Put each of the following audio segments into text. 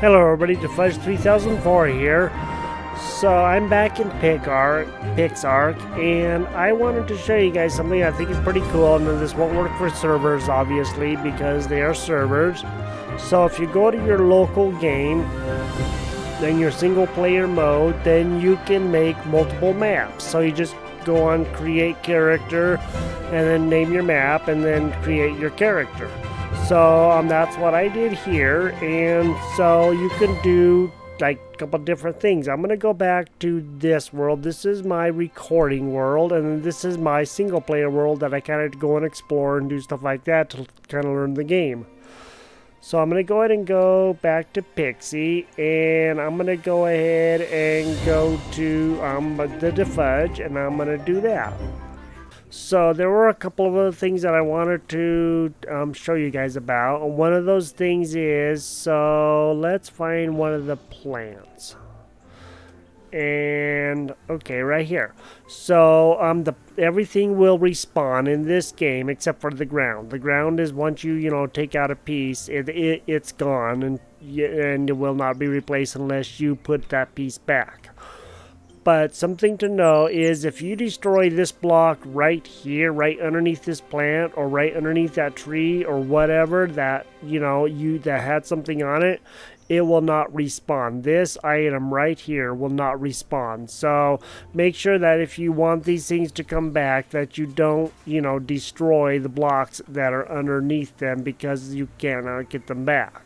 Hello everybody, Defudge 3004 here. So I'm back in Pixark, and I wanted to show you guys something I think is pretty cool. And this won't work for servers, obviously, because they are servers. So if you go to your local game, then your single player mode, then you can make multiple maps. So you just go on create character, and then name your map, and then create your character. So that's what I did here, and so you can do like a couple different things. I'm gonna go back to this world. This is my recording world, and this is my single player world that I kind of go and explore and do stuff like that to kind of learn the game. So I'm gonna go ahead and go back to Pixie, and I'm gonna go ahead and go to the Defudge, and I'm gonna do that. So there were a couple of other things that I wanted to show you guys about. One of those things is, so let's find one of the plants. And okay, right here. So everything will respawn in this game except for the ground. The ground is once you take out a piece, it's gone, and it will not be replaced unless you put that piece back. But something to know is if you destroy this block right here, right underneath this plant, or right underneath that tree, or whatever that that had something on it, it will not respawn. This item right here will not respawn. So make sure that if you want these things to come back, that you don't destroy the blocks that are underneath them, because you cannot get them back.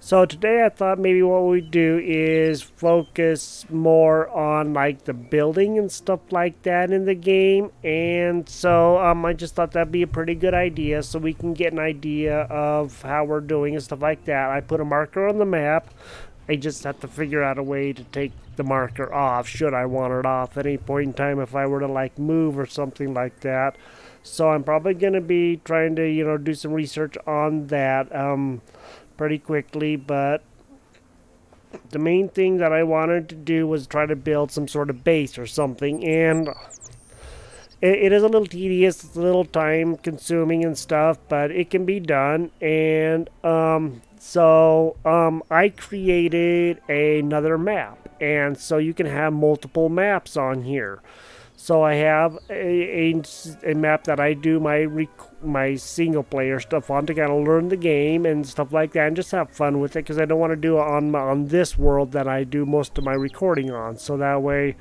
So today I thought maybe what we'd do is focus more on like the building and stuff like that in the game. And so I just thought that'd be a pretty good idea, so we can get an idea of how we're doing and stuff like that. I put a marker on the map. I just have to figure out a way to take the marker off, should I want it off at any point in time if I were to like move or something like that. So I'm probably going to be trying to do some research on that pretty quickly, but the main thing that I wanted to do was try to build some sort of base or something, and it is a little tedious, it's a little time consuming and stuff, but it can be done. And so I created another map, and so you can have multiple maps on here. So I have a map that I do my single player stuff on to kind of learn the game and stuff like that, and just have fun with it, because I don't want to do it on this world that I do most of my recording on. So that way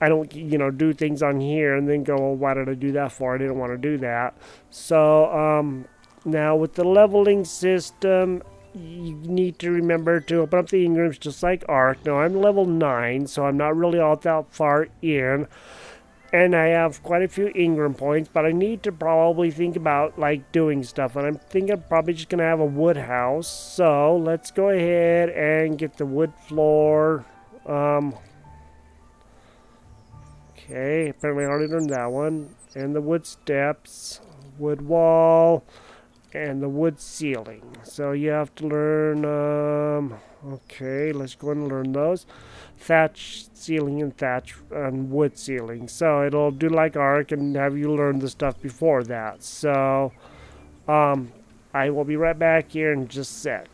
I don't do things on here and then go, well, why did I do that for? I didn't want to do that. So now with the leveling system, you need to remember to open up the engrams just like Ark. Now I'm level 9, so I'm not really all that far in. And I have quite a few engram points, but I need to probably think about like doing stuff. And I'm thinking I'm probably just going to have a wood house. So let's go ahead and get the wood floor. Okay, apparently I already learned that one. And the wood steps, wood wall, and the wood ceiling. So you have to learn, okay, let's go and learn those. Thatch ceiling and thatch and wood ceiling. So it'll do like Ark and have you learn the stuff before that. So I will be right back here in just a sec.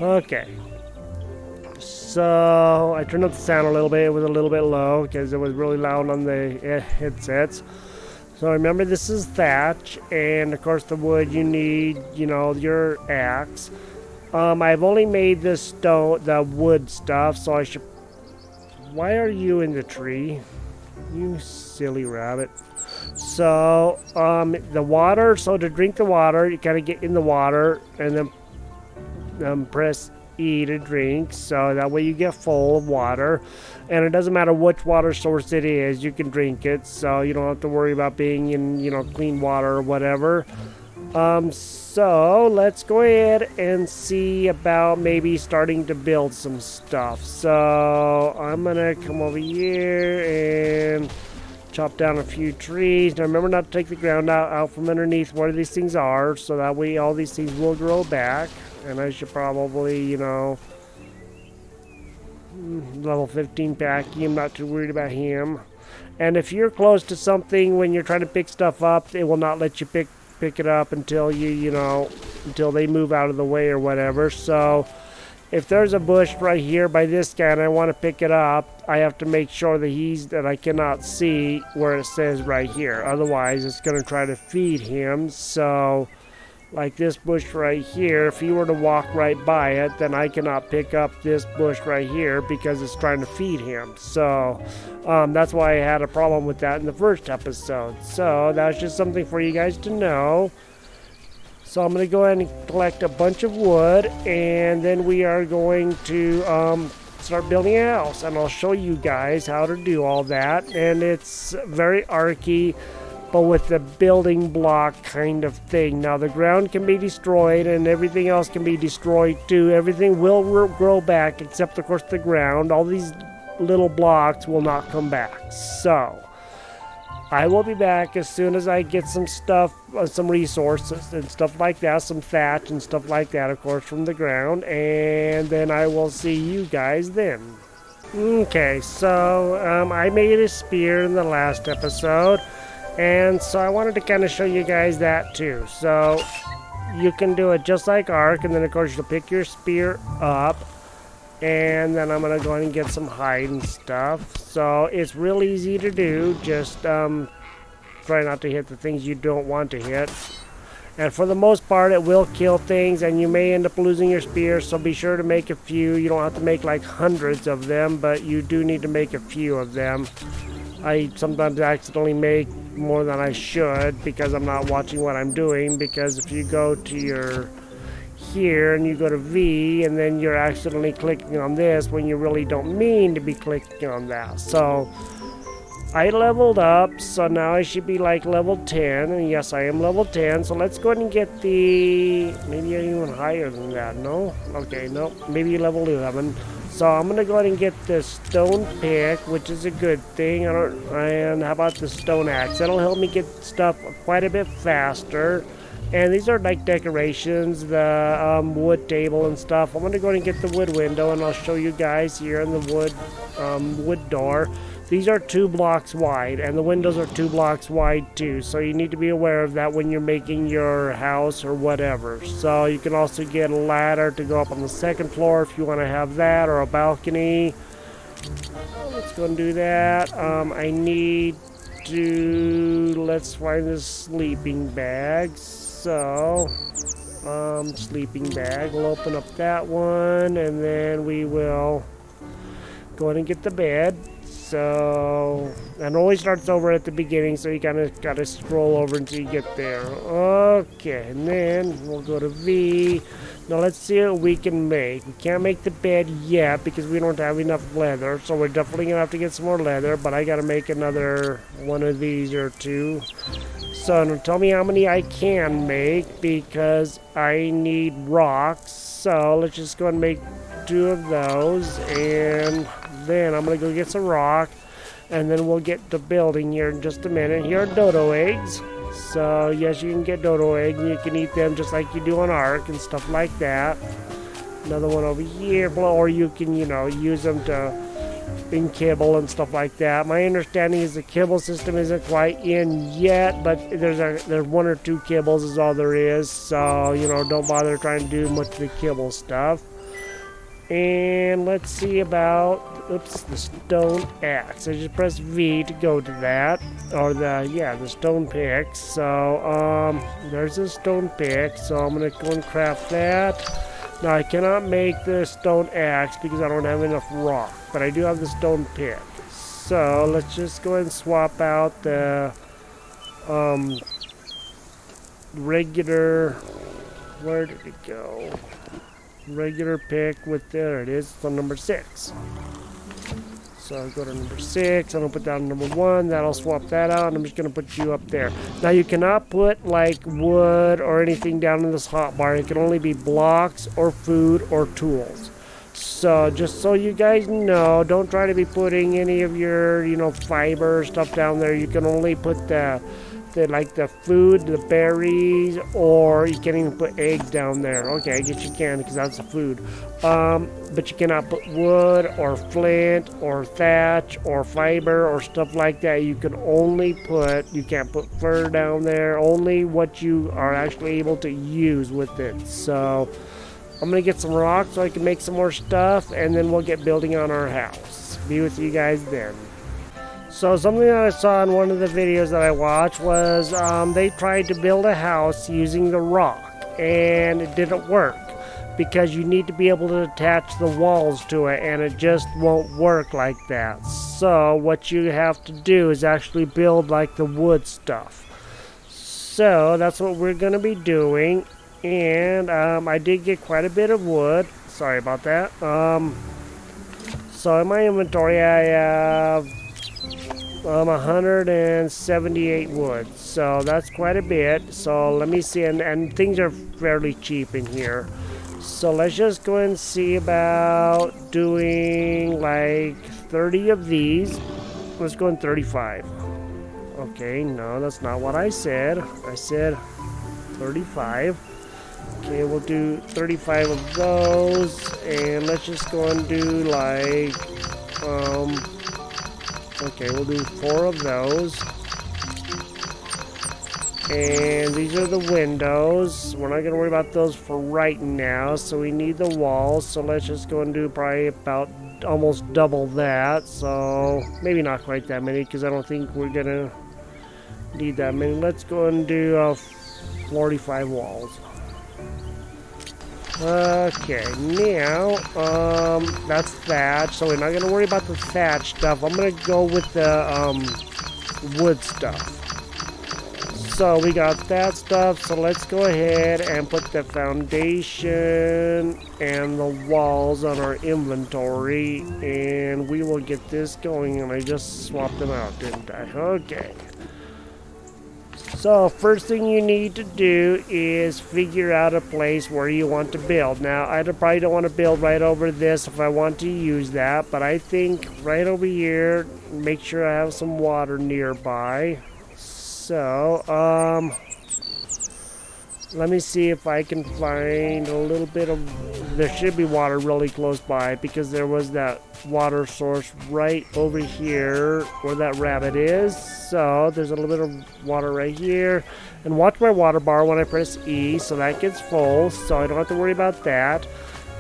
Okay. So I turned up the sound a little bit. It was a little bit low because it was really loud on the headsets. So remember, this is thatch, and of course the wood you need, your axe. I've only made the wood stuff, so I should. Why are you in the tree? You silly rabbit. So the water. So to drink the water, you gotta get in the water and then press E to drink. So that way you get full of water. And it doesn't matter which water source it is, you can drink it. So you don't have to worry about being in, clean water or whatever. So let's go ahead and see about maybe starting to build some stuff. So I'm going to come over here and chop down a few trees. Now remember not to take the ground out from underneath where these things are. So that way all these things will grow back. And I should probably, level 15 Packy. I'm not too worried about him. And if you're close to something when you're trying to pick stuff up, it will not let you pick pick it up until until they move out of the way or whatever. So if there's a bush right here by this guy and I want to pick it up, I have to make sure that I cannot see where it says right here. Otherwise, it's going to try to feed him. So, like this bush right here, if he were to walk right by it, then I cannot pick up this bush right here because it's trying to feed him. So, that's why I had a problem with that in the first episode. So, that's just something for you guys to know. So I'm going to go ahead and collect a bunch of wood, and then we are going to start building a house, and I'll show you guys how to do all that. And it's very archy, but with the building block kind of thing. Now the ground can be destroyed, and everything else can be destroyed too. Everything will grow back, except of course the ground. All these little blocks will not come back. So I will be back as soon as I get some stuff, some resources and stuff like that, some thatch and stuff like that, of course, from the ground, and then I will see you guys then. Okay, so I made a spear in the last episode, and so I wanted to kind of show you guys that too. So you can do it just like Ark, and then of course you'll pick your spear up, and then I'm going to go ahead and get some hide and stuff. So it's real easy to do. Just try not to hit the things you don't want to hit. And for the most part, it will kill things, and you may end up losing your spear, so be sure to make a few. You don't have to make like hundreds of them, but you do need to make a few of them. I sometimes accidentally make more than I should because I'm not watching what I'm doing, because if you go to your here and you go to V and then you're accidentally clicking on this when you really don't mean to be clicking on that. So I leveled up, so now I should be like level 10, and yes, I am level 10. So let's go ahead and get maybe I'm even higher than that. No? Okay, no, maybe level 11. So I'm gonna go ahead and get the stone pick, which is a good thing. And how about the stone axe? That'll help me get stuff quite a bit faster. And these are like decorations, the wood table and stuff. I'm going to go ahead and get the wood window, and I'll show you guys here in the wood door. These are 2 blocks wide, and the windows are 2 blocks wide too. So you need to be aware of that when you're making your house or whatever. So you can also get a ladder to go up on the 2nd floor if you want to have that, or a balcony. Let's go and do that. I need to, let's find the sleeping bags. So, sleeping bag, we'll open up that one, and then we will go ahead and get the bed. So, and it always starts over at the beginning, so you kind of got to scroll over until you get there. Okay, and then we'll go to V. Now let's see what we can make. We can't make the bed yet because we don't have enough leather, so we're definitely going to have to get some more leather, but I got to make another one of these or 2. So tell me how many I can make, because I need rocks. So let's just go and make 2 of those, and then I'm going to go get some rock, and then we'll get to building here in just a minute. Here are dodo eggs. So yes, you can get dodo eggs, and you can eat them just like you do on Ark and stuff like that. Another one over here, or you can, use them in kibble and stuff like that. My understanding is the kibble system isn't quite in yet, but there's 1 or 2 kibbles is all there is. So, don't bother trying to do much of the kibble stuff. And let's see about, the stone axe. I just press V to go to that, or the stone pick. So, there's a stone pick, so I'm going to go and craft that. Now, I cannot make the stone axe because I don't have enough rock, but I do have the stone pick. So, let's just go ahead and swap out the regular, where did it go? Regular pick with, there it is, it's on number 6. So I'll go to number 6, I'm going to put down number 1, that'll swap that out, and I'm just going to put you up there. Now you cannot put like wood or anything down in this hotbar. It can only be blocks or food or tools. So just so you guys know, don't try to be putting any of your, fiber stuff down there. You can only put the food, the berries, or you can't even put eggs down there. Okay, I guess you can because that's the food. But you cannot put wood or flint or thatch or fiber or stuff like that. You can't put fur down there. Only what you are actually able to use with it. So I'm gonna get some rocks so I can make some more stuff, and then we'll get building on our house. Be with you guys then. So something that I saw in one of the videos that I watched was they tried to build a house using the rock, and it didn't work because you need to be able to attach the walls to it, and it just won't work like that. So what you have to do is actually build like the wood stuff. So that's what we're gonna be doing, and I did get quite a bit of wood. Sorry about that. So in my inventory I have 178 wood, so that's quite a bit. So let me see, and things are fairly cheap in here. So let's just go and see about doing like 30 of these. Let's go in 35. Okay, no, that's not what I said. I said 35. Okay, we'll do 35 of those, and let's just go and do like okay, we'll do 4 of those. And these are the windows. We're not going to worry about those for right now. So we need the walls. So let's just go and do probably about almost double that. So maybe not quite that many, because I don't think we're going to need that many. Let's go and do 45 walls. Okay, now that's thatch, so we're not gonna worry about the thatch stuff. I'm gonna go with the wood stuff. So we got that stuff, so let's go ahead and put the foundation and the walls on our inventory, and we will get this going. And I just swapped them out, didn't I? Okay. So first thing you need to do is figure out a place where you want to build. Now I probably don't want to build right over this if I want to use that, but I think right over here, make sure I have some water nearby. So let me see if I can find a little bit of, there should be water really close by, because there was that water source right over here where that rabbit is. So there's a little bit of water right here, and watch my water bar when I press E, so that gets full, so I don't have to worry about that.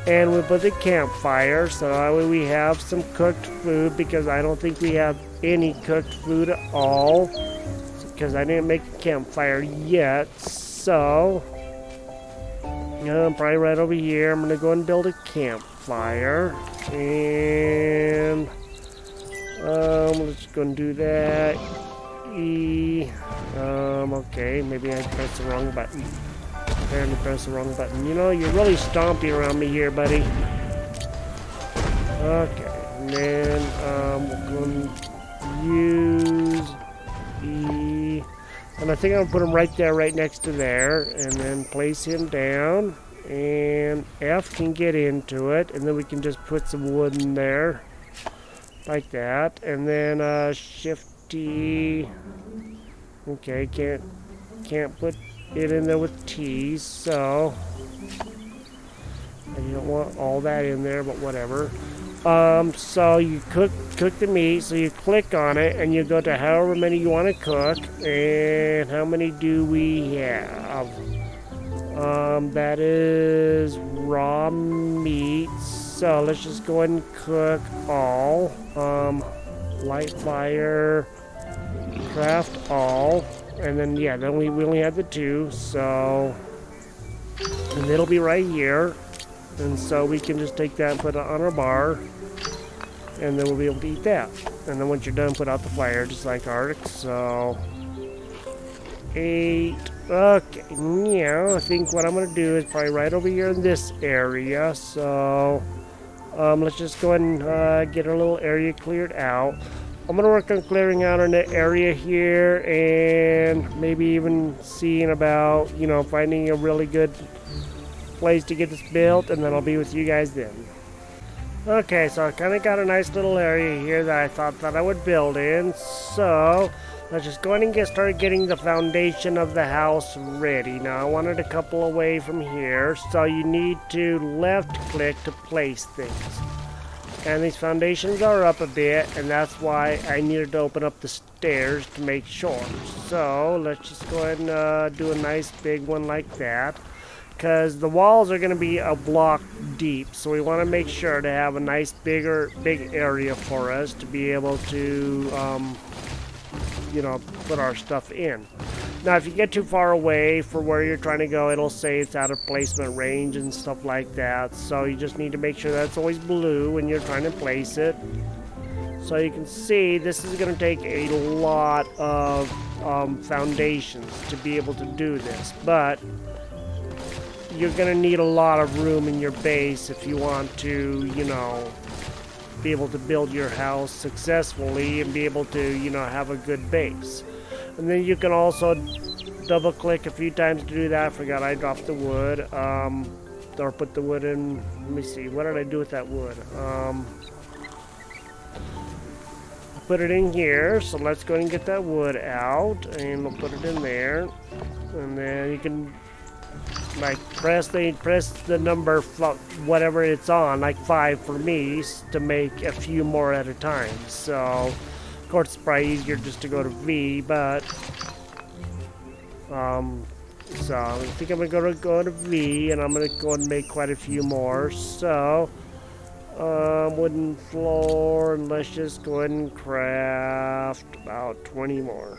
And we put the campfire, so that way we have some cooked food, because I don't think we have any cooked food at all, because I didn't make a campfire yet. So probably right over here, I'm gonna go and build a campfire, and let's go and do that. E. Okay, maybe I pressed the wrong button. Apparently pressed the wrong button. You know, you're really stomping around me here, buddy. Okay, and then we're going to use E. And I think I'll put him right there, right next to there, and then place him down. And F can get into it, and then we can just put some wood in there, like that. And then Shift T. Okay, can't put it in there with T, so I don't want all that in there, but whatever. So you cook the meat, so you click on it and you go to however many you want to cook. And how many do we have? That is raw meat, so let's just go ahead and cook all. Light fire, craft all, and then yeah, we only had the 2, so, and it'll be right here. And so we can just take that and put it on our bar, and then we'll be able to eat that. And then once you're done, put out the fire, just like Arctic. So 8. Okay, yeah, I think what I'm gonna do is probably right over here in this area. So let's just go ahead and get a little area cleared out. I'm gonna work on clearing out an area here, and maybe even seeing about, you know, finding a really good place to get this built, and then I'll be with you guys then. Okay, so I kind of got a nice little area here that I thought that I would build in. So let's just go ahead and get started getting the foundation of the house ready. Now I wanted a couple away from here, so you need to left click to place things. And these foundations are up a bit, and that's why I needed to open up the stairs to make sure. So let's just go ahead and do a nice big one like that. because the walls are going to be a block deep, so we want to make sure to have a nice big area for us to be able to put our stuff in. Now if you get too far away for where you're trying to go, it'll say it's out of placement range and stuff like that, so you just need to make sure that's always blue when you're trying to place it. So you can see this is going to take a lot of foundations to be able to do this, but you're going to need a lot of room in your base if you want to, be able to build your house successfully and be able to, have a good base. And then you can also double click a few times to do that. I forgot I dropped the wood, or put the wood in. Let me see, what did I do with that wood? Put it in here, so let's go ahead and get that wood out, and we'll put it in there. And then you can like press the number whatever it's on, like 5 for me, to make a few more at a time. So of course it's probably easier just to go to V, but so I think I'm gonna go to V, and I'm gonna go and make quite a few more. So wooden floor, and let's just go ahead and craft about 20 more.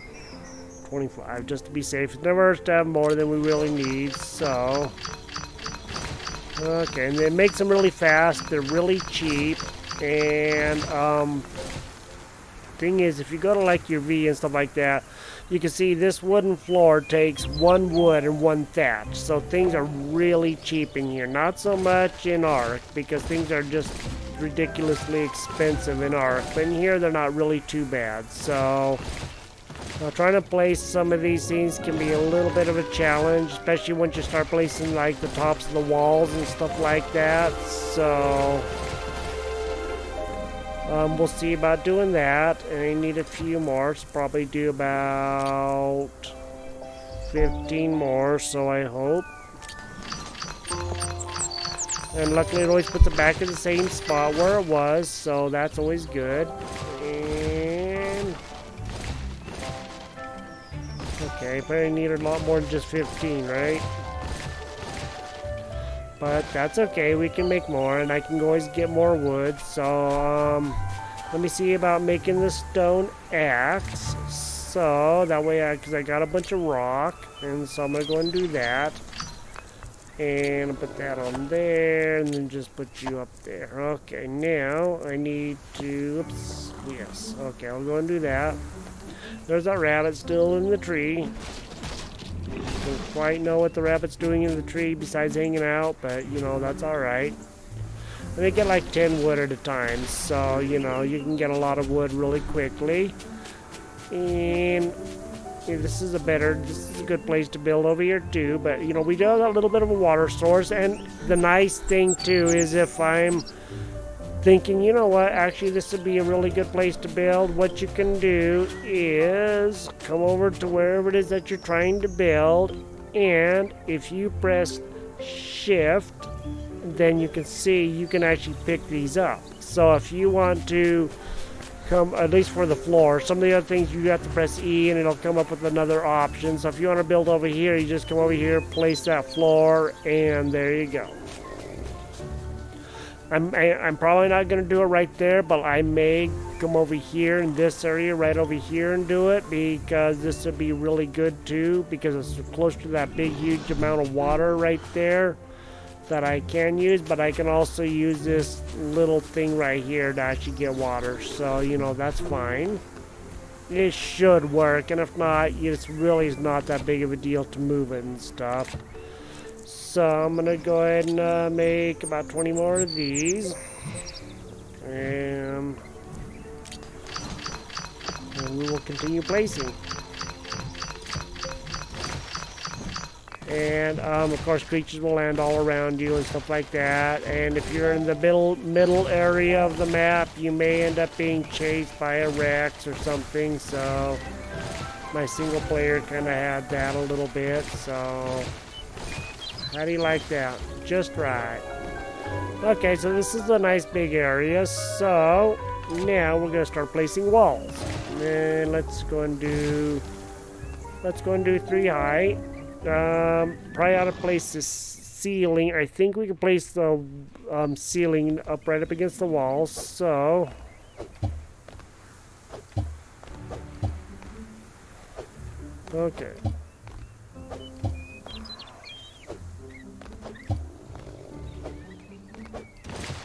25, just to be safe. It never hurts to have more than we really need, so. Okay, and they make them really fast. They're really cheap, and thing is, if you go to like your V and stuff like that, you can see this wooden floor takes 1 wood and 1 thatch. So things are really cheap in here. Not so much in Ark, because things are just ridiculously expensive in Ark. But in here, they're not really too bad. So trying to place some of these things can be a little bit of a challenge, especially once you start placing like the tops of the walls and stuff like that. So we'll see about doing that, and I need a few more, so probably do about 15 more, so I hope. And luckily it always puts it back in the same spot where it was, so that's always good. And okay, probably need a lot more than just 15, right? But that's okay, we can make more, and I can always get more wood. So let me see about making the stone axe, so that way because I got a bunch of rock, and so I'm gonna go and do that, and I'll put that on there, and then just put you up there. Okay, now I need to, oops, yes, okay, I'll go and do that. There's that rabbit still in the tree. Don't quite know what the rabbit's doing in the tree besides hanging out, but that's alright. And they get like 10 wood at a time, so you can get a lot of wood really quickly. And this is a good place to build over here too, but we do have a little bit of a water source. And the nice thing too is, if I'm thinking, you know what, actually this would be a really good place to build, what you can do is come over to wherever it is that you're trying to build, and if you press shift, then you can see you can actually pick these up. So if you want to come, at least for the floor, some of the other things you have to press E and it'll come up with another option. So if you want to build over here, you just come over here, place that floor, and there you go. I'm probably not going to do it right there, but I may come over here in this area right over here and do it, because this would be really good too, because it's close to that big huge amount of water right there that I can use. But I can also use this little thing right here to actually get water, so that's fine. It should work, and if not, it really is not that big of a deal to move it and stuff. So I'm going to go ahead and make about 20 more of these. And we will continue placing. And of course creatures will land all around you and stuff like that. And if you're in the middle area of the map, you may end up being chased by a Rex or something. So my single player kind of had that a little bit, so how do you like that? Just right. Okay, so this is a nice big area. So now we're gonna start placing walls. And let's go and do 3 high. Probably ought to place this ceiling. I think we can place the ceiling up right up against the wall. So okay.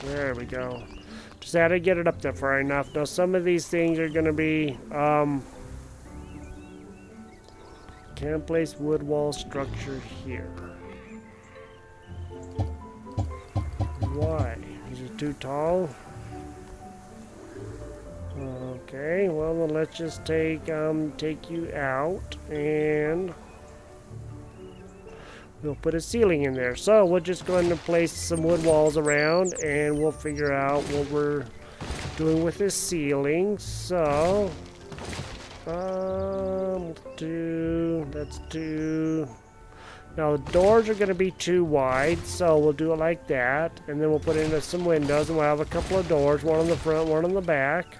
There we go. Just had to get it up there far enough. Now some of these things are going to be can't place wood wall structure here. Why? Is it too tall? Okay, well then let's just take you out and we'll put a ceiling in there. So we're just going to place some wood walls around and we'll figure out what we're doing with this ceiling. So let's do now the doors are going to be too wide, so we'll do it like that, and then we'll put in some windows, and we'll have a couple of doors, one on the front, one on the back,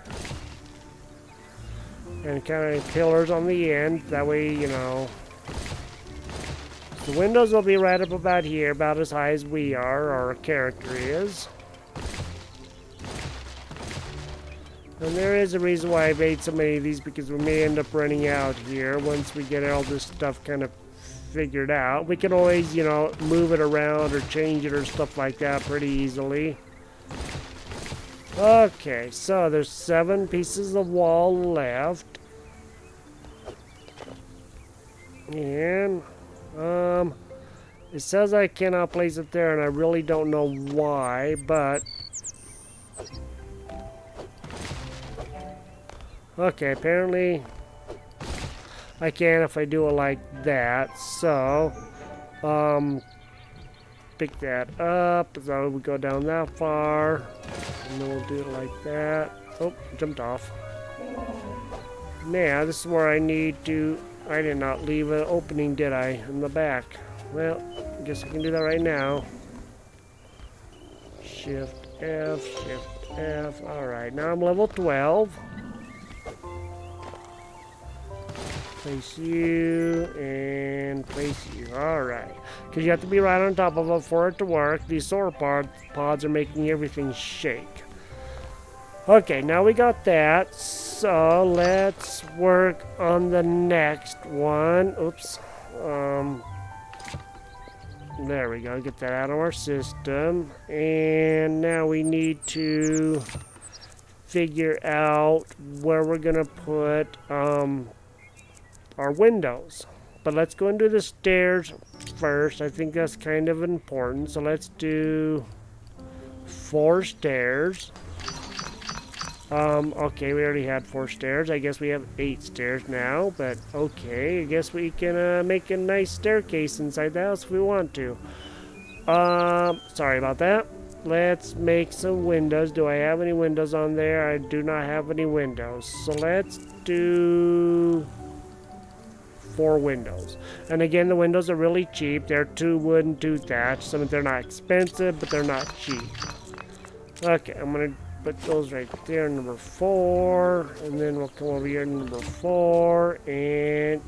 and kind of pillars on the end. That way, you know, the windows will be right up about here, about as high as we are, or our character is. And there is a reason why I made so many of these, because we may end up running out here once we get all this stuff kind of figured out. We can always, you know, move it around or change it or stuff like that pretty easily. Okay, so there's 7 pieces of wall left. And it says I cannot place it there, and I really don't know why, but okay, apparently I can if I do it like that. So pick that up. So we go down that far, and then we'll do it like that. Oh, jumped off. Now this is where I need to. I did not leave an opening, did I, in the back? Well, I guess I can do that right now. Shift F, Shift F. Alright, now I'm level 12. Place you, and place you. Alright. Because you have to be right on top of it for it to work. These solar pods are making everything shake. Okay, now we got that. So let's work on the next one. Oops. There we go. Get that out of our system. And now we need to figure out where we're going to put our windows. But let's go and do the stairs first. I think that's kind of important. So let's do 4 stairs. Okay, we already had 4 stairs. I guess we have 8 stairs now, but okay. I guess we can make a nice staircase inside the house if we want to. Sorry about that. Let's make some windows. Do I have any windows on there? I do not have any windows. So let's do 4 windows. And again, the windows are really cheap. They're 2 wood and 2 thatch. So they're not expensive, but they're not cheap. Okay, I'm gonna put those right there, number 4, and then we'll come over here, number 4, and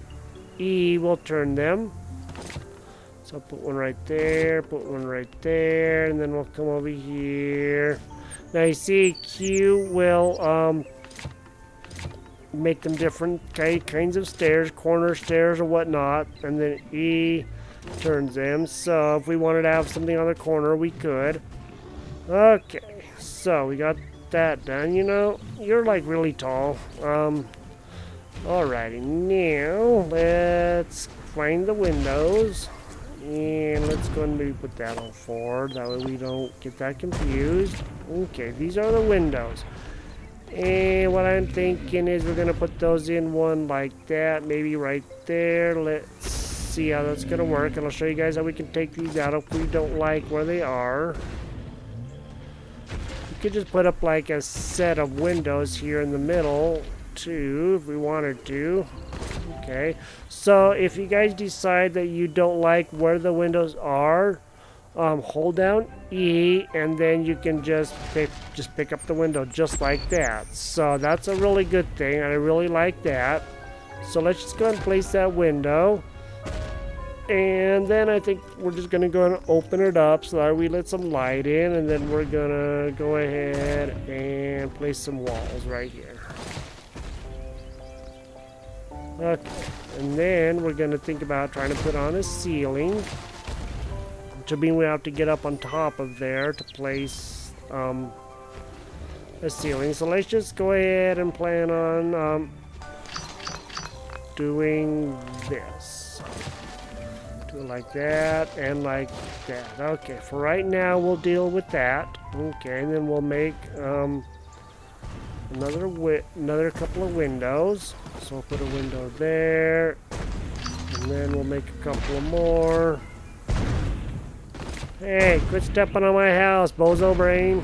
E will turn them. So put one right there, put one right there, and then we'll come over here. Now you see Q will make them different kinds of stairs, corner stairs or whatnot, and then E turns them. So if we wanted to have something on the corner, we could. Okay. So we got that done. You know, you're like really tall. Alrighty, now let's find the windows, and let's go and maybe put that on 4. That way we don't get that confused. Okay, these are the windows, and what I'm thinking is we're gonna put those in one like that, maybe right there. Let's see how that's gonna work, and I'll show you guys how we can take these out if we don't like where they are. Could just put up like a set of windows here in the middle too if we wanted to. Okay, so if you guys decide that you don't like where the windows are, hold down E, and then you can just pick up the window just like that. So that's a really good thing, and I really like that. So let's just go and place that window. And then I think we're just gonna go and open it up so that we let some light in, and then we're gonna go ahead and place some walls right here. Okay, and then we're gonna think about trying to put on a ceiling. To mean we have to get up on top of there to place a ceiling. So let's just go ahead and plan on doing this. Do it like that and like that. Okay, for right now we'll deal with that. Okay, and then we'll make another couple of windows. So we'll put a window there, and then we'll make a couple more. Hey, quit stepping on my house, bozo brain.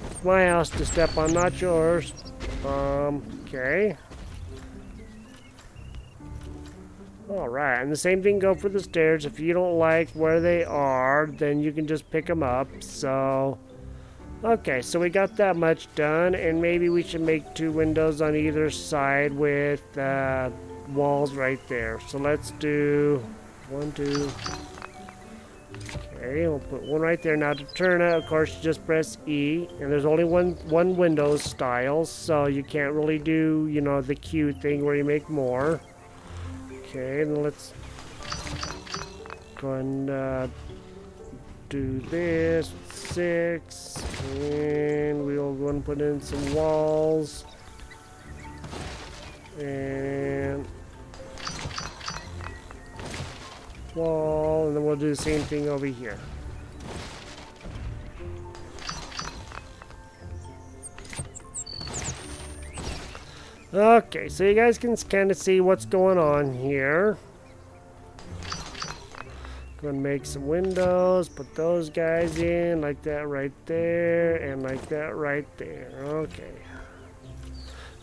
It's my house to step on, not yours. Okay. Alright, and the same thing go for the stairs. If you don't like where they are, then you can just pick them up. So, okay, so we got that much done, and maybe we should make 2 windows on either side with walls right there. So let's do 1, 2. Okay, we'll put one right there. Now to turn it, of course, you just press E, and there's only one Windows style, so you can't really do, you know, the Q thing where you make more. Okay, and let's go and do this with 6, and we'll go and put in some walls, and wall, and then we'll do the same thing over here. Okay, so you guys can kind of see what's going on here. Go and make some windows, put those guys in like that right there, and like that right there. Okay.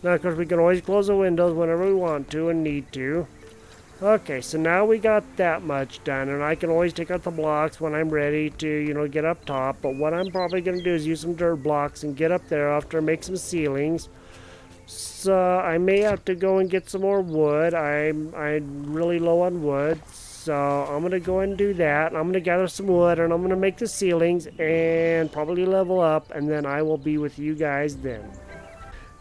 Now, of course, we can always close the windows whenever we want to and need to. Okay, so now we got that much done, and I can always take out the blocks when I'm ready to, you know, get up top. But what I'm probably going to do is use some dirt blocks and get up there after I make some ceilings. So I may have to go and get some more wood. I'm really low on wood, so I'm going to go and do that. I'm going to gather some wood, and I'm going to make the ceilings and probably level up, and then I will be with you guys then.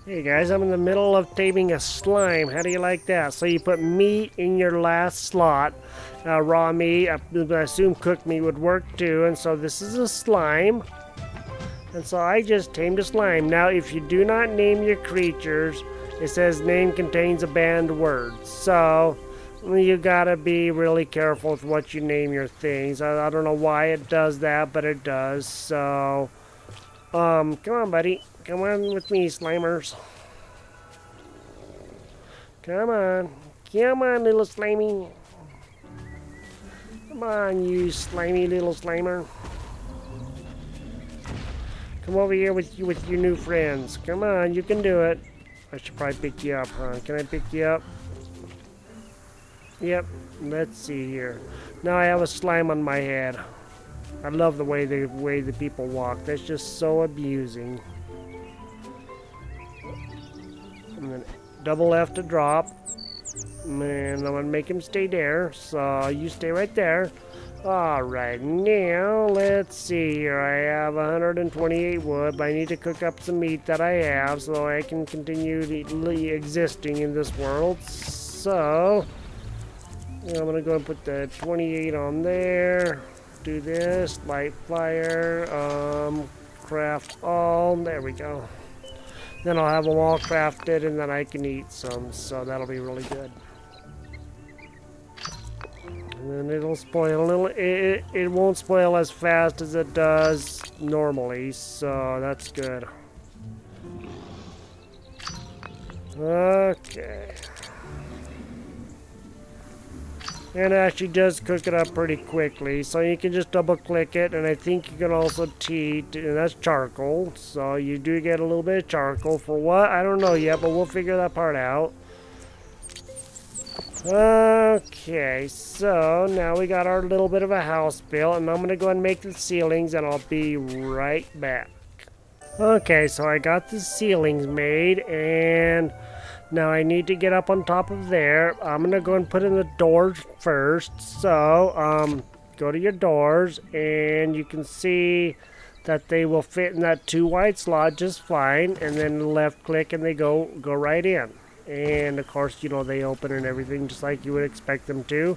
Hey guys, I'm in the middle of taming a slime. How do you like that? So you put meat in your last slot. Raw meat, I assume cooked meat would work too. And so this is a slime. And so I just tamed a slime. Now if you do not name your creatures, it says name contains a banned word. So you gotta be really careful with what you name your things. I don't know why it does that, but it does. So, come on buddy. Come on with me, Slimers. Come on. Come on, little Slimy. Come on, you slimy little Slimer. Come over here with your new friends. Come on, you can do it. I should probably pick you up, huh? Can I pick you up? Yep. Let's see here. Now I have a slime on my head. I love the way the people walk. That's just so abusing. And then double F to drop. And I'm gonna make him stay there. So you stay right there. Alright, now let's see here. I have 128 wood, but I need to cook up some meat that I have so I can continue existing in this world. So I'm gonna go and put the 28 on there. Do this, light fire, craft all. There we go. Then I'll have them all crafted, and then I can eat some, so that'll be really good. And then it'll spoil a little. It won't spoil as fast as it does normally, so that's good. Okay. And it actually does cook it up pretty quickly, so you can just double click it, and I think you can also and that's charcoal, so you do get a little bit of charcoal. For what? I don't know yet, but we'll figure that part out. Okay, so now we got our little bit of a house built, and I'm going to go and make the ceilings, and I'll be right back. Okay, so I got the ceilings made, and Now I need to get up on top of there. I'm gonna go and put in the doors first. So, go to your doors, and you can see that they will fit in that 2 wide slot just fine. And then left click, and they go right in. And of course, you know, they open and everything just like you would expect them to.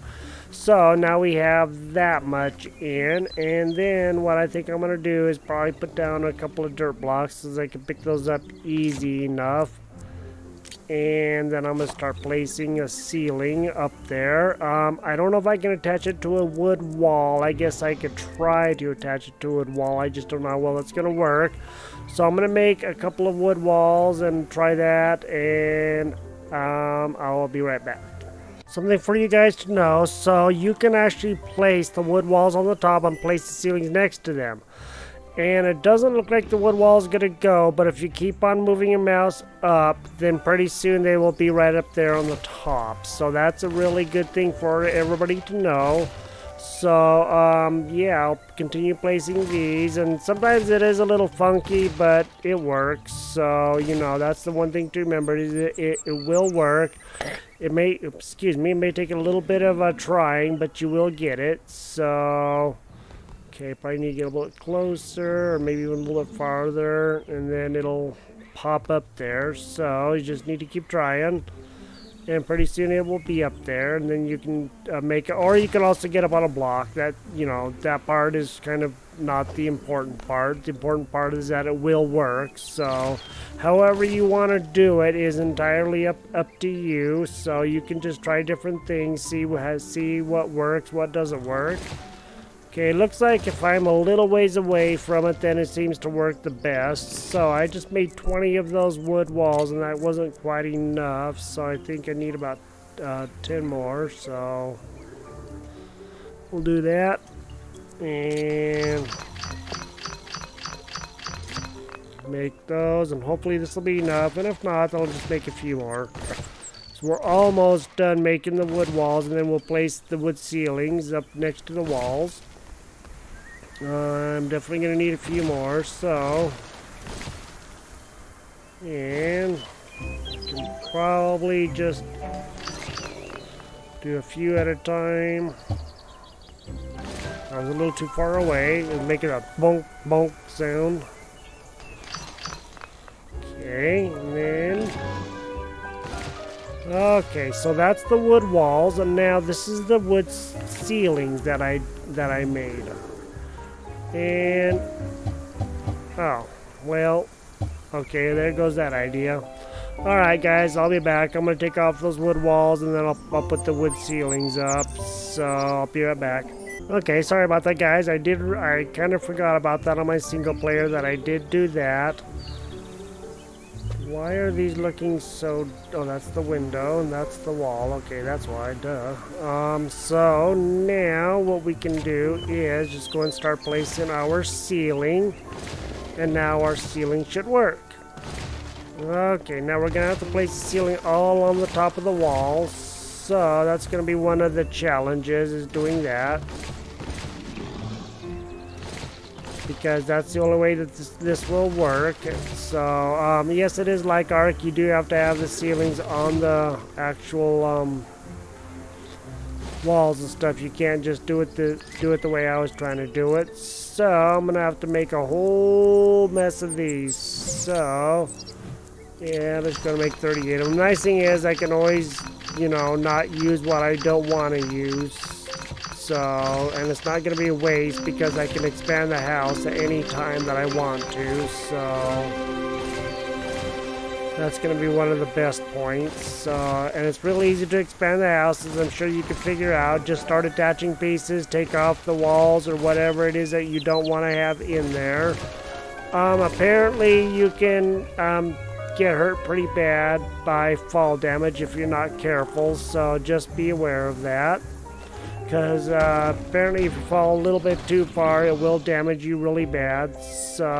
So now we have that much in, and then what I think I'm gonna do is probably put down a couple of dirt blocks so I can pick those up easy enough. And then I'm going to start placing a ceiling up there. I don't know if I can attach it to a wood wall. I guess I could try to attach it to a wood wall. I just don't know how well it's going to work. So I'm going to make a couple of wood walls and try that. And I'll be right back. Something for you guys to know. So you can actually place the wood walls on the top and place the ceilings next to them. And it doesn't look like the wood wall is going to go, but if you keep on moving your mouse up, then pretty soon they will be right up there on the top. So that's a really good thing for everybody to know. So, yeah, I'll continue placing these, and sometimes it is a little funky, but it works. So, you know, that's the one thing to remember, is it will work. It may, it may take a little bit of trying, but you will get it. So... okay, probably need to get a little bit closer, or maybe even a little bit farther, and then it'll pop up there. So you just need to keep trying, and pretty soon it will be up there, and then you can make it, or you can also get up on a block. That, you know, that part is kind of not the important part. The important part is that it will work. So however you want to do it is entirely up to you. So you can just try different things, see what works, what doesn't work. Okay, looks like if I'm a little ways away from it, then it seems to work the best. So I just made 20 of those wood walls, and that wasn't quite enough. So I think I need about 10 more. So we'll do that. And make those, and hopefully this will be enough. And if not, I'll just make a few more. So we're almost done making the wood walls, and then we'll place the wood ceilings up next to the walls. I'm definitely going to need a few more, so... and... can probably just... do a few at a time. I was a little too far away. It'll make it a bonk, bonk sound. Okay, and then... okay, so that's the wood walls, and now this is the wood ceilings that I made. And, oh, well, okay, there goes that idea. Alright guys, I'll be back. I'm going to take off those wood walls, and then I'll put the wood ceilings up. So, I'll be right back. Okay, sorry about that guys. I kind of forgot about that on my single player, that I did do that. Why are these looking so... oh, that's the window, and that's the wall. Okay, that's why, duh. So now what we can do is just go and start placing our ceiling. And now our ceiling should work. Okay, now we're going to have to place the ceiling all on the top of the wall. So that's going to be one of the challenges, is doing that. Because that's the only way that this will work. So, yes, it is like Ark. You do have to have the ceilings on the actual walls and stuff. You can't just do it the way I was trying to do it. So, I'm going to have to make a whole mess of these. So, yeah, I'm just going to make 38 of them. The nice thing is I can always, you know, not use what I don't want to use. So, and it's not going to be a waste because I can expand the house at any time that I want to. So, that's going to be one of the best points. So, and it's really easy to expand the house, as I'm sure you can figure out. Just start attaching pieces, take off the walls or whatever it is that you don't want to have in there. Apparently, you can get hurt pretty bad by fall damage if you're not careful. So, just be aware of that. Because apparently if you fall a little bit too far, it will damage you really bad. So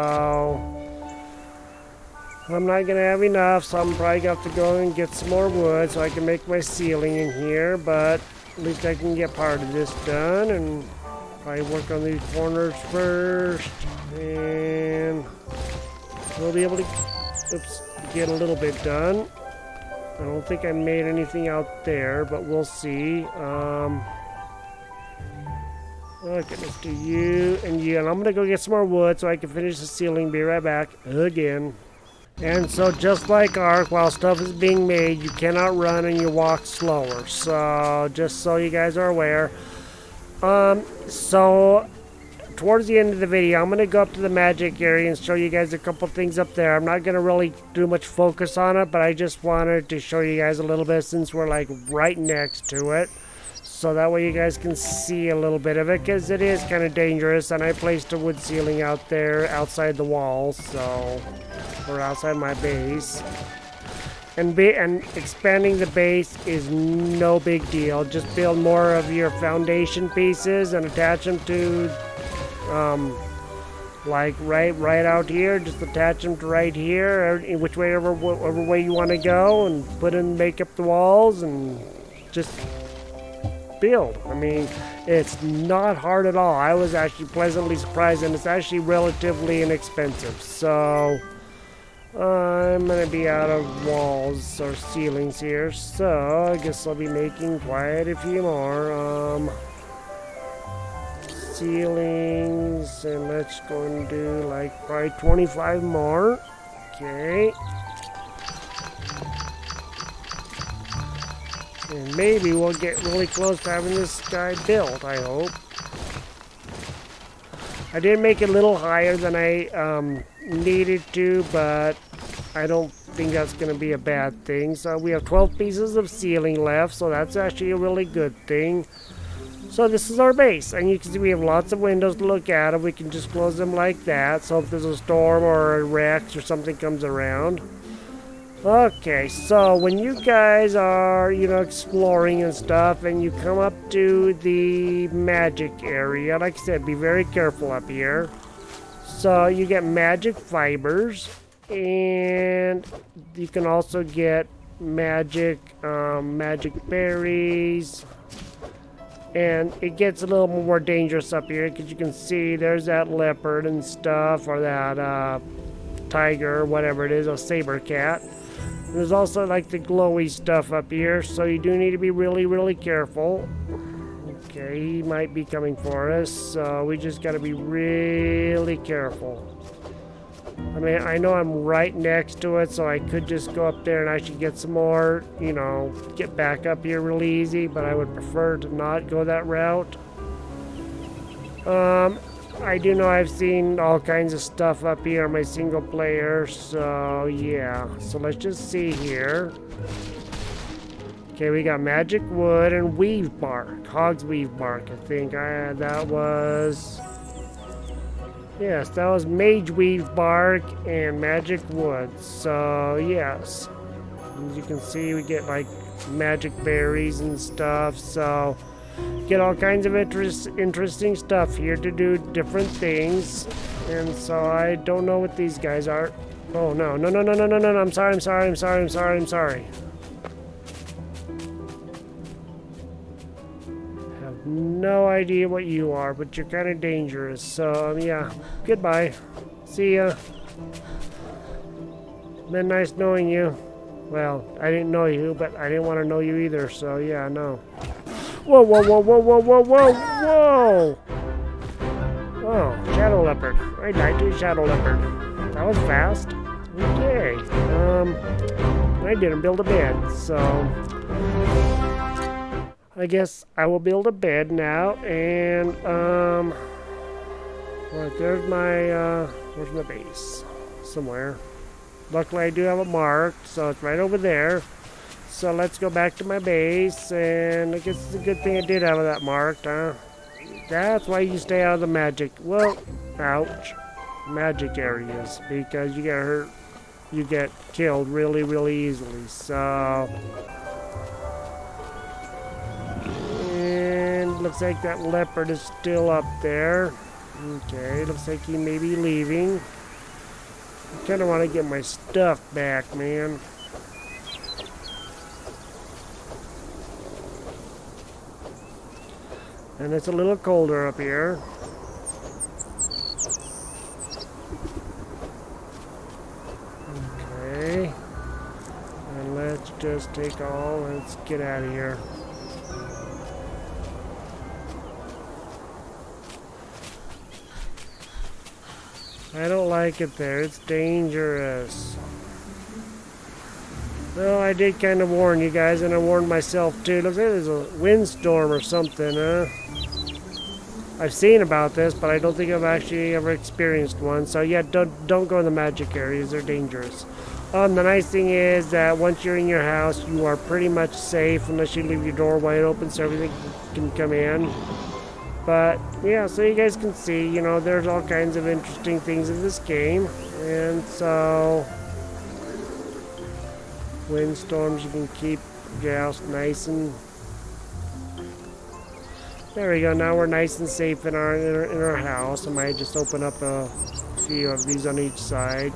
I'm not going to have enough, so I'm probably going to have to go and get some more wood so I can make my ceiling in here. But at least I can get part of this done, and probably work on these corners first. And we'll be able to get a little bit done. I don't think I made anything out there, but we'll see. Okay, let's do you and you. And I'm going to go get some more wood so I can finish the ceiling. Be right back. Again. And so just like Ark, while stuff is being made, you cannot run and you walk slower. So just so you guys are aware. So towards the end of the video, I'm going to go up to the magic area and show you guys a couple things up there. I'm not going to really do much focus on it, but I just wanted to show you guys a little bit since we're like right next to it. So that way you guys can see a little bit of it, because it is kind of dangerous. And I placed a wood ceiling out there outside the walls, so, or outside my base. And expanding the base is no big deal. Just build more of your foundation pieces and attach them to, like right out here. Just attach them to right here, whichever way you want to go, and make up the walls and just build. I mean, it's not hard at all. I was actually pleasantly surprised, and it's actually relatively inexpensive. So I'm gonna be out of walls or ceilings here, so I guess I'll be making quite a few more ceilings, and let's go and do like probably 25 more. Okay. And maybe we'll get really close to having this guy built, I hope. I did make it a little higher than I needed to, but I don't think that's going to be a bad thing. So we have 12 pieces of ceiling left, so that's actually a really good thing. So this is our base, and you can see we have lots of windows to look at, and we can just close them like that. So if there's a storm or a wreck or something comes around. Okay, so when you guys are, exploring and stuff, and you come up to the magic area, like I said, be very careful up here. So you get magic fibers, and you can also get magic berries. And it gets a little more dangerous up here, because you can see there's that leopard and stuff, or that tiger, whatever it is, a saber cat. There's also like the glowy stuff up here, so you do need to be really, really careful. Okay, he might be coming for us, so we just got to be really careful. I mean, I know I'm right next to it, so I could just go up there and actually get some more, get back up here really easy, but I would prefer to not go that route. I do know I've seen all kinds of stuff up here on my single player, so yeah. So let's just see here. Okay, we got magic wood and weave bark. Hog's weave bark, I think. That was... Yes, that was mage weave bark and magic wood. So, yes. As you can see, we get like magic berries and stuff, so... Get all kinds of interesting stuff here to do different things. And so I don't know what these guys are. Oh, no. I'm sorry. Have no idea what you are, but you're kind of dangerous. So, yeah. Goodbye. See ya. Been nice knowing you. Well, I didn't know you, but I didn't want to know you either. So, yeah, no. Whoa. Oh, shadow leopard. I died to a shadow leopard. That was fast. Okay. I didn't build a bed, so I guess I will build a bed now, and right, there's my base somewhere. Luckily I do have it marked, so it's right over there. So let's go back to my base, and I guess it's a good thing I did have that marked, huh? That's why you stay out of the magic, well, ouch, magic areas, because you get hurt, you get killed really, really easily, so. And looks like that leopard is still up there. Okay, looks like he may be leaving. I kind of want to get my stuff back, man. And it's a little colder up here. Okay. And let's just just take all. Let's get out of here. I don't like it there. It's dangerous. Well, I did kind of warn you guys, and I warned myself too. Looks like there's a windstorm or something, huh? I've seen about this, but I don't think I've actually ever experienced one. So yeah, don't go in the magic areas. They're dangerous. The nice thing is that once you're in your house, you are pretty much safe unless you leave your door wide open so everything can come in. But yeah, so you guys can see, you know, there's all kinds of interesting things in this game. And so windstorms, you can keep your house nice and there we go. Now we're nice and safe in our house. I might just open up a few of these on each side.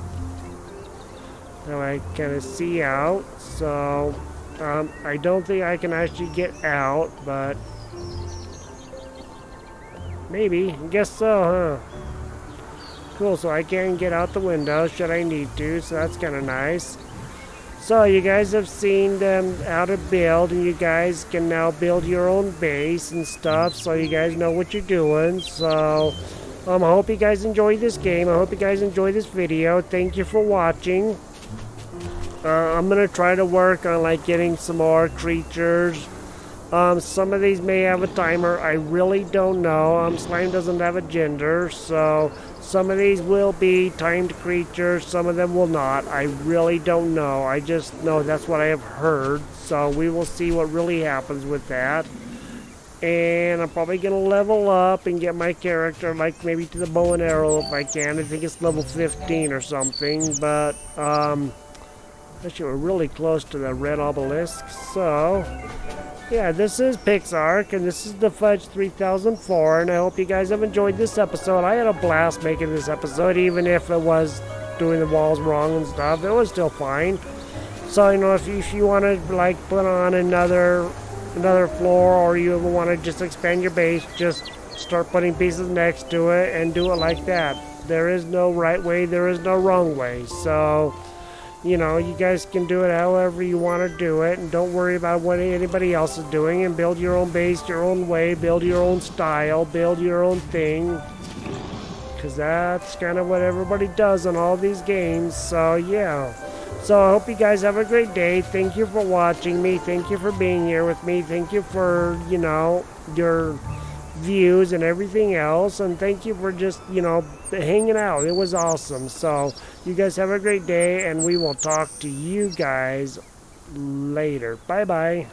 Now I kind of see out. So I don't think I can actually get out, but maybe. I guess so, huh? Cool. So I can get out the window should I need to. So that's kind of nice. So you guys have seen how to build, and you guys can now build your own base and stuff, so you guys know what you're doing. So I hope you guys enjoy this game. I hope you guys enjoy this video. Thank you for watching. I'm gonna try to work on like getting some more creatures. Some of these may have a timer. I really don't know. Slime doesn't have a gender, so some of these will be timed creatures, some of them will not. I really don't know. I just know that's what I have heard. So we will see what really happens with that. And I'm probably going to level up and get my character, like maybe to the bow and arrow if I can. I think it's level 15 or something. But, actually we're really close to the red obelisk. So yeah, this is Pixark, and this is the Fudge 3004, and I hope you guys have enjoyed this episode. I had a blast making this episode, even if it was doing the walls wrong and stuff. It was still fine. So, you know, if you want to, like, put on another floor, or you want to just expand your base, just start putting pieces next to it and do it like that. There is no right way, there is no wrong way. So, you know, you guys can do it however you want to do it, and don't worry about what anybody else is doing, and build your own base your own way, build your own style, build your own thing, because that's kind of what everybody does on all these games. So yeah, so I hope you guys have a great day. Thank you for watching me, thank you for being here with me, thank you for, you know, your views and everything else, and thank you for just, you know, hanging out. It was awesome. So you guys have a great day, and we will talk to you guys later. Bye bye.